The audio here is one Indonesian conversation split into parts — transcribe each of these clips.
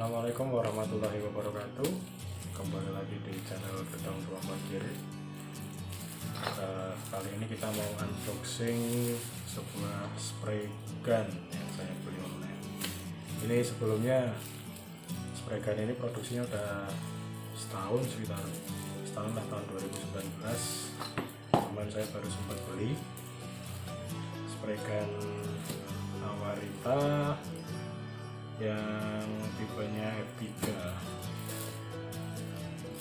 Assalamualaikum warahmatullahi wabarakatuh. Kembali lagi di channel Gedong 24 Kiri. Kali ini kita mau unboxing sebuah spray gun yang saya beli online. Ini sebelumnya spray gun ini produksinya udah sekitar setahun lah, tahun 2019. Kemarin saya baru sempat beli spray gun Awarita yang tipenya F3.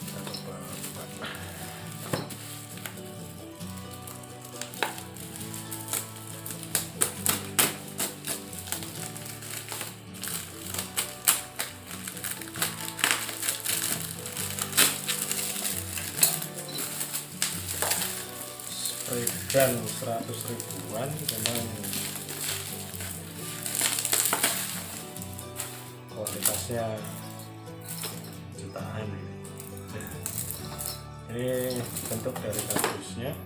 Kita coba buka. Spray gun 100 ribuan, cuman kualitasnya jutaan. Ini bentuk dari kardusnya.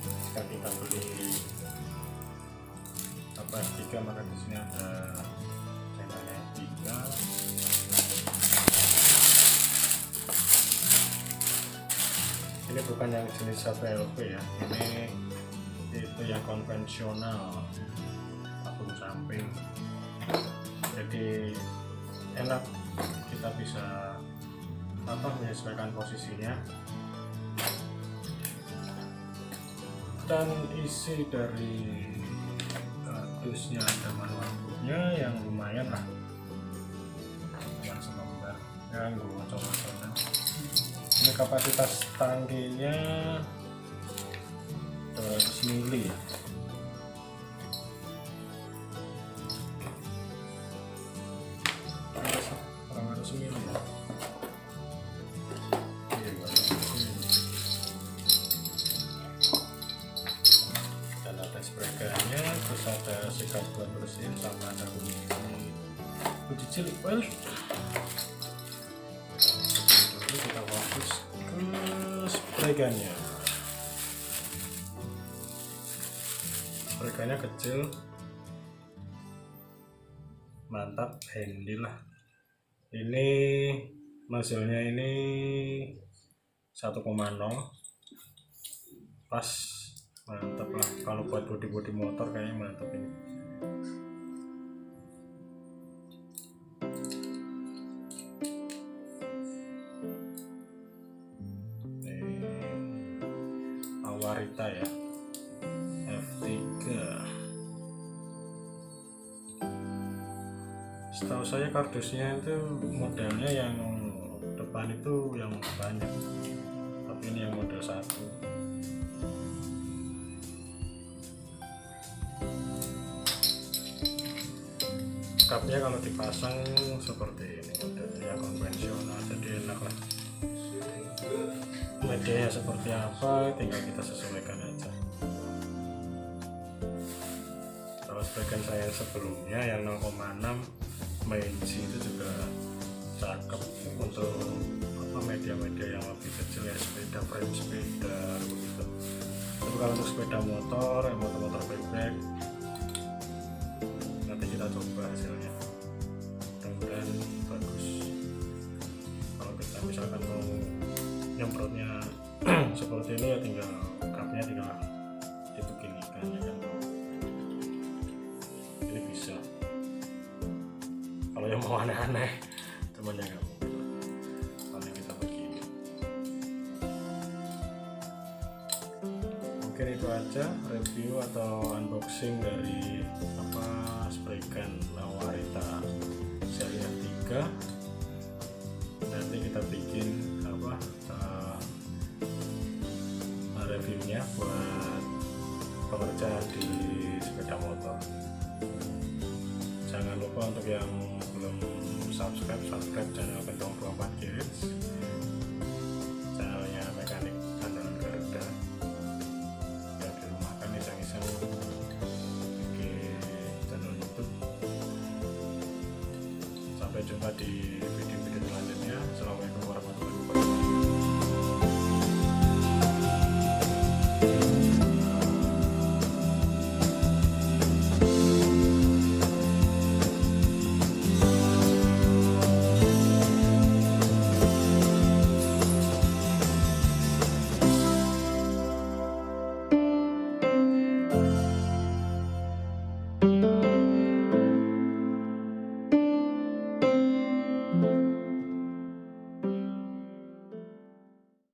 Jika kita beli F3, maka di sini ada channelnya F3. Ini bukan yang jenis HPLP ya, ini itu yang konvensional, tabung samping. Jadi enak, kita bisa menyesuaikan posisinya. Dan isi dari kardusnya ada manual booknya yang lumayan lah, yang selembar ya, gue coba-coba. Ini kapasitas tangkinya 200 mili ya. Dan ada spray gunnya, terus ada sikat buat bersihin, sama ada kunci cilik. Well, dulu kita fokus ke spray gunnya. Spray gunnya kecil, mantap, handy lah. Ini hasilnya ini 1,0, pas, mantap lah. Kalau buat bodi motor kayaknya mantap ini. Awarita ya, F3. Setahu saya kardusnya itu modelnya yang depan itu yang banyak, tapi ini yang model 1. Cupnya kalau dipasang seperti ini, modelnya konvensional, jadi enak lah. Medianya seperti apa tinggal kita sesuaikan aja. Kalau sebagian saya sebelumnya yang 0,6 Meiji itu juga cakep untuk media-media yang lebih kecil ya, sepeda, frame sepeda begitu. Tapi kalau untuk sepeda motor, motor bebek, nanti kita coba hasilnya. Mudah-mudahan bagus. Kalau kita misalkan mau nyemprotnya seperti ini ya, tinggal cupnya tinggal dibeginikan ya kan. Ini bisa. Kalau yang mau aneh-aneh teman ya kamu, paling kita begini. Mungkin itu aja review atau unboxing dari spray gun Awarita seri 3. Nanti kita bikin reviewnya buat pekerjaan di sepeda motor. Jangan lupa untuk yang belum subscribe channel Gedong 24 Kiri, channelnya mekanik andalan Garuda. Yang di rumah kan iseng-iseng bikin channel YouTube. Sampai jumpa di video-video selanjutnya. Assalamualaikum.